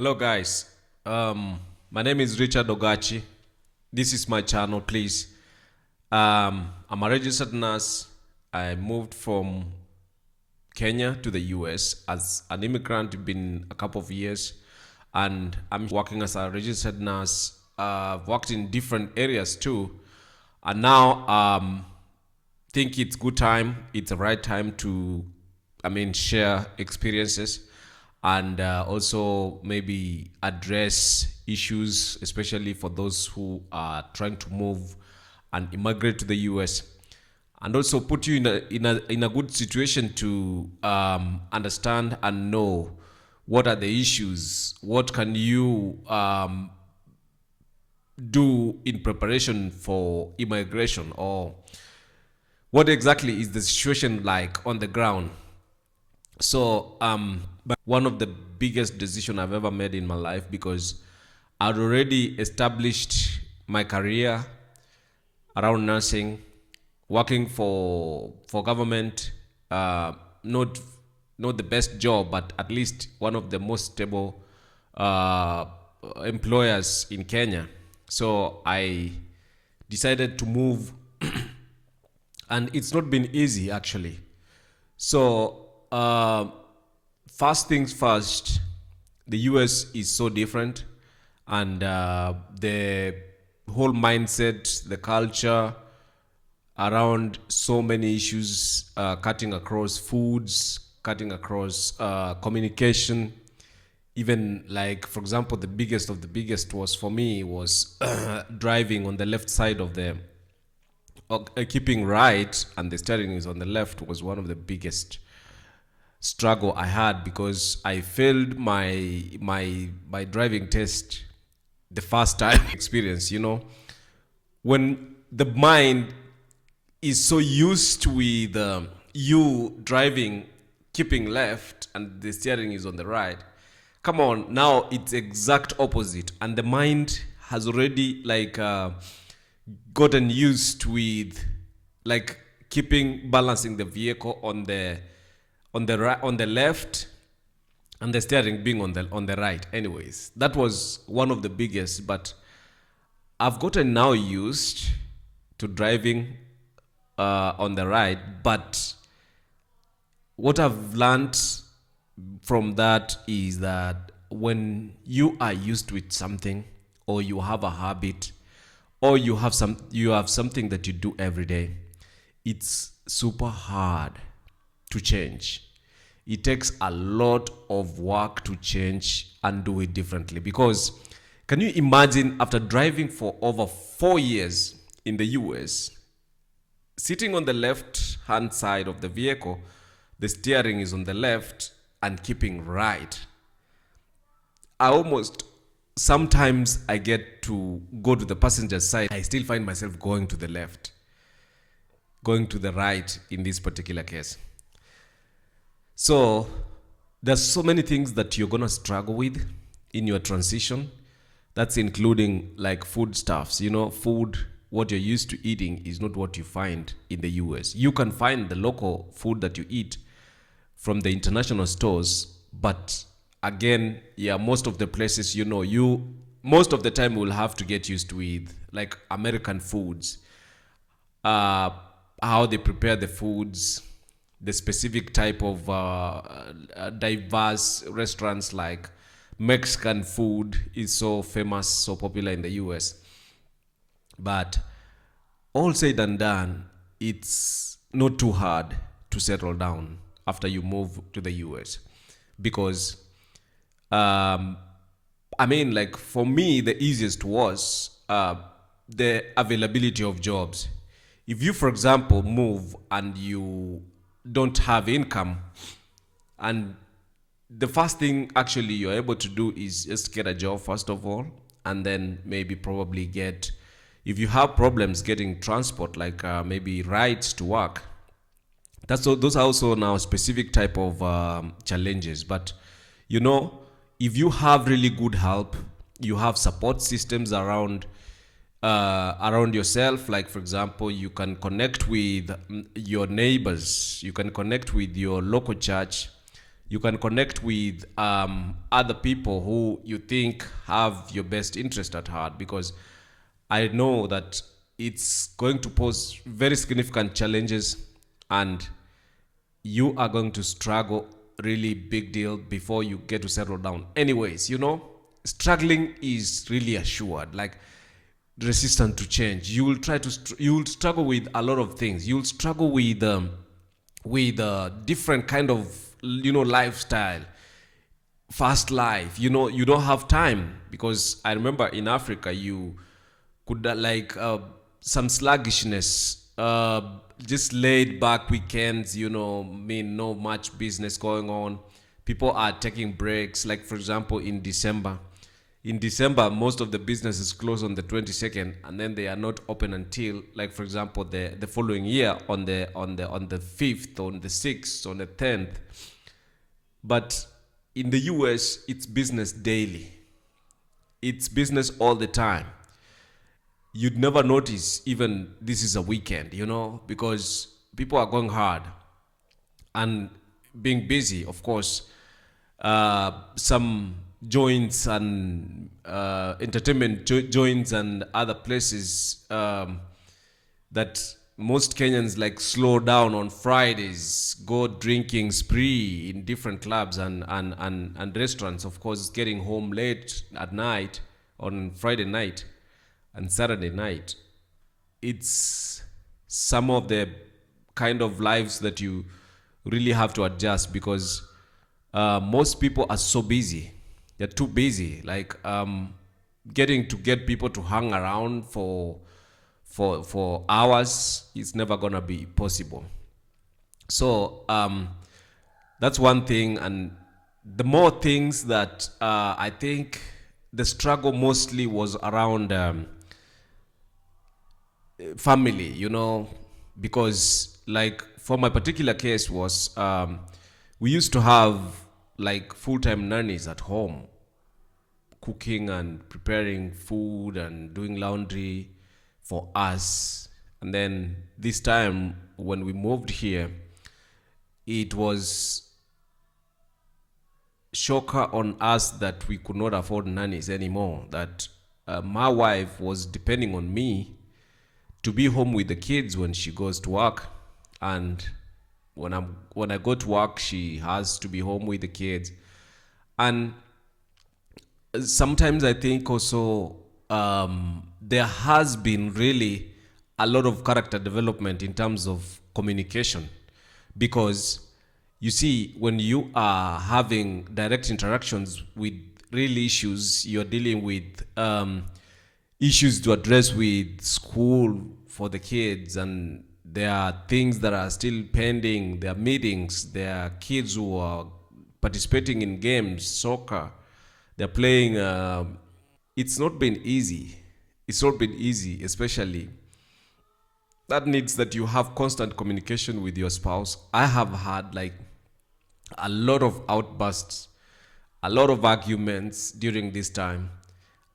Hello, guys. My name is Richard Ogachi. This is my channel, please. I'm a registered nurse. I moved from Kenya to the US as an immigrant. Been a couple of years, and I'm working as a registered nurse. I've worked in different areas too, and now think it's good time. It's the right time to, share experiences and also maybe address issues, especially for those who are trying to move and immigrate to the US, and also put you in a good situation to understand and know what are the issues, what can you do in preparation for immigration, or what exactly is the situation like on the ground. So, but one of the biggest decision I've ever made in my life, because I'd already established my career around nursing, working for government, not the best job, but at least one of the most stable uh, employers in Kenya. So I decided to move, and it's not been easy actually. So, first things first, the US is so different, and the whole mindset, the culture around so many issues, cutting across foods, cutting across communication. Even like, for example, the biggest of the biggest was for me was driving on the left side of the keeping right and the steering is on the left was one of the biggest struggle I had, because I failed my driving test the first time experience. When the mind is so used with you driving, keeping left, and the steering is on the right. Come on, now it's exact opposite, and the mind has already gotten used with like keeping balancing the vehicle on the left, and the steering being on the right. Anyways, that was one of the biggest, but I've gotten now used to driving on the right. But what I've learned from that is that when you are used with something, or you have a habit, or you have something that you do every day, it's super hard to change. It takes a lot of work to change and do it differently. Because can you imagine, after driving for over 4 years in the US, sitting on the left hand side of the vehicle, the steering is on the left, and keeping right? I almost sometimes I get to go to the passenger side, I still find myself going to the left, going to the right in this particular case. So there's so many things that you're gonna struggle with in your transition. That's including like foodstuffs. Food, what you're used to eating is not what you find in the US. You can find the local food that you eat from the international stores, but again, yeah, most of the places, you most of the time will have to get used with like American foods, uh, how they prepare the foods, the specific type of diverse restaurants. Like Mexican food is so famous, so popular in the US. But all said and done, it's not too hard to settle down after you move to the US, because like for me, the easiest was the availability of jobs. If you, for example, move and you don't have income, and the first thing actually you're able to do is just get a job first of all, and then maybe probably get, if you have problems getting transport, like maybe rides to work. Those are also now specific type of challenges. But if you have really good help, you have support systems around yourself. Like, for example, you can connect with your neighbors, you can connect with your local church, You can connect with other people who you think have your best interest at heart, because I know that it's going to pose very significant challenges, and you are going to struggle really big deal before you get to settle down. Anyways, struggling is really assured. Like, resistant to change. You will you will struggle with a lot of things. You'll struggle with different kind of lifestyle, fast life. You don't have time, because I remember in Africa you could some sluggishness, just laid back weekends. No much business going on. People are taking breaks. Like, for example, in December, most of the businesses close on the 22nd, and then they are not open until, like, for example, the following year on the 5th, on the 6th, on the 10th. But in the US, it's business daily. It's business all the time. You'd never notice even this is a weekend, because people are going hard and being busy. Of course, some joints and entertainment joints and other places that most Kenyans like slow down on Fridays, go drinking spree in different clubs and restaurants. Of course, getting home late at night on Friday night and Saturday night. It's some of the kind of lives that you really have to adjust, because most people are so busy. They're too busy. Like, get people to hang around for hours is never gonna be possible. So that's one thing. And the more things that I think the struggle mostly was around family, because, like, for my particular case was we used to have like full-time nannies at home, cooking and preparing food and doing laundry for us. And then this time when we moved here, it was shocker on us that we could not afford nannies anymore, that my wife was depending on me to be home with the kids when she goes to work. And when I go to work, she has to be home with the kids. And sometimes I think also there has been really a lot of character development in terms of communication, because you see, when you are having direct interactions with real issues, you're dealing with issues to address with school for the kids, and there are things that are still pending. There are meetings. There are kids who are participating in games, soccer. They're playing. It's not been easy. It's not been easy, especially that needs that you have constant communication with your spouse. I have had like a lot of outbursts, a lot of arguments during this time.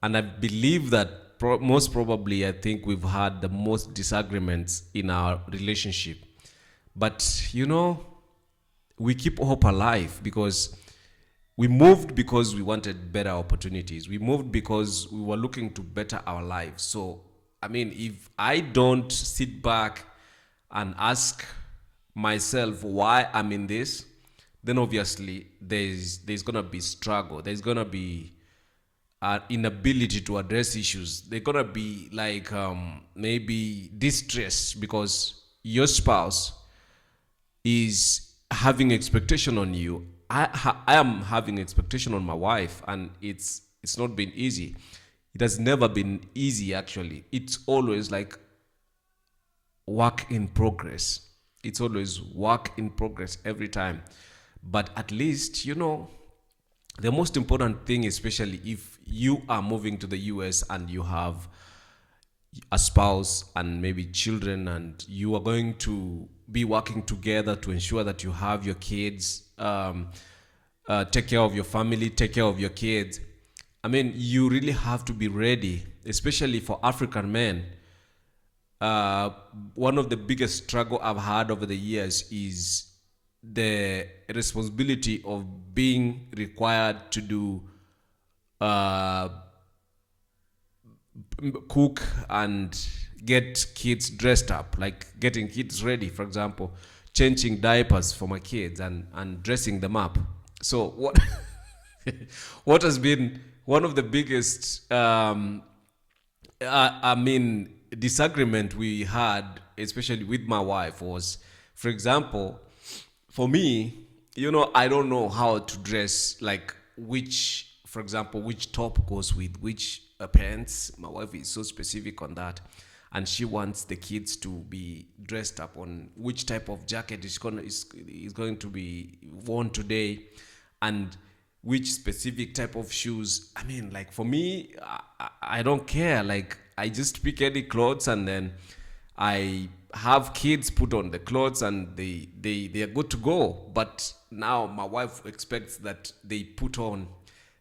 And I believe that most probably, I think we've had the most disagreements in our relationship. But, we keep hope alive, because we moved because we wanted better opportunities. We moved because we were looking to better our lives. So, I mean, if I don't sit back and ask myself why I'm in this, then obviously there's going to be struggle. There's going to be inability to address issues. They're going to be like maybe distress, because your spouse is having expectation on you. I am having expectation on my wife, and it's not been easy. It has never been easy, actually. It's always like work in progress. It's always work in progress every time. But at least, the most important thing, especially if you are moving to the US and you have a spouse and maybe children, and you are going to be working together to ensure that you have your kids, take care of your family, take care of your kids. I mean, you really have to be ready, especially for African men. One of the biggest struggle I've had over the years is the responsibility of being required to do uh, cook and get kids dressed up, like getting kids ready, for example, changing diapers for my kids and dressing them up. So what what has been one of the biggest I mean, disagreement we had, especially with my wife, was, for example, for me, I don't know how to dress, like which, for example, which top goes with which pants. My wife is so specific on that. And she wants the kids to be dressed up on which type of jacket is going to be worn today, and which specific type of shoes. I mean, like for me, I don't care. Like I just pick any clothes and then I have kids put on the clothes and they are good to go. But now my wife expects that they put on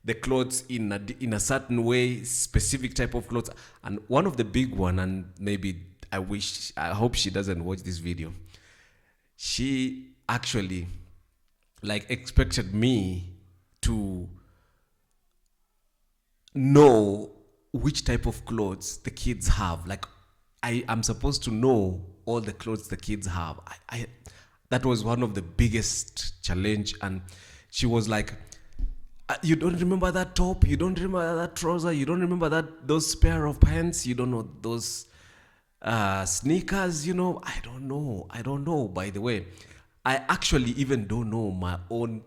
the clothes in a certain way, specific type of clothes. And one of the big one, and maybe I hope she doesn't watch this video. She actually like expected me to know which type of clothes the kids have. Like I am supposed to know all the clothes the kids have. I that was one of the biggest challenge. And she was like, you don't remember that top, you don't remember that trouser, you don't remember those pair of pants, you don't know those sneakers. I don't know, by the way. I actually even don't know my own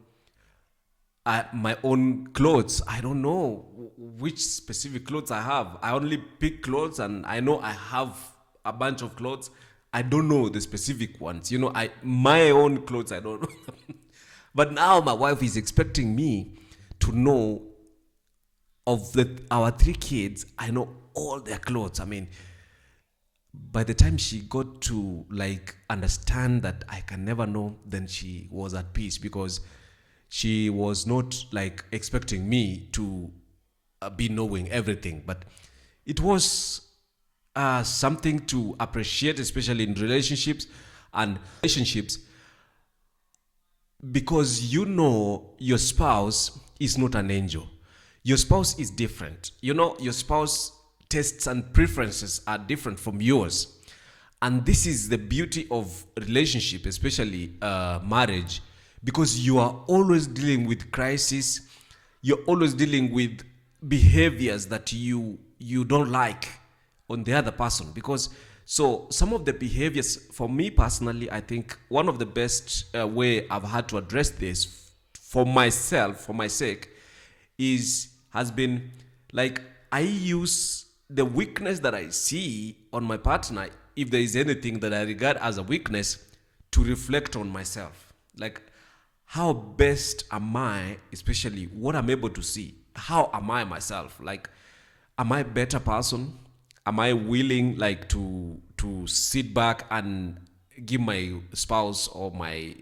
clothes. I don't know which specific clothes I have. I only pick clothes and I know I have a bunch of clothes. I don't know the specific ones. My own clothes, I don't know. But now my wife is expecting me to know of our 3 kids. I know all their clothes. I mean, by the time she got to like understand that I can never know, then she was at peace, because she was not like expecting me to be knowing everything. But it was something to appreciate, especially in relationships, because your spouse is not an angel. Your spouse is different. Your spouse tastes and preferences are different from yours. And this is the beauty of relationship, especially marriage, because you are always dealing with crisis. You're always dealing with behaviors that you don't like on the other person. Because so some of the behaviors, for me personally, I think one of the best way I've had to address this for myself, for my sake, has been like, I use the weakness that I see on my partner, if there is anything that I regard as a weakness, to reflect on myself. Like, how best am I, especially what I'm able to see? How am I myself? Like, am I a better person? Am I willing like to sit back and give my spouse or my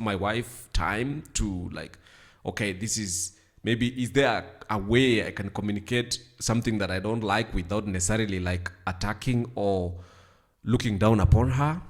wife time to like, okay, this is maybe, is there a way I can communicate something that I don't like without necessarily like attacking or looking down upon her?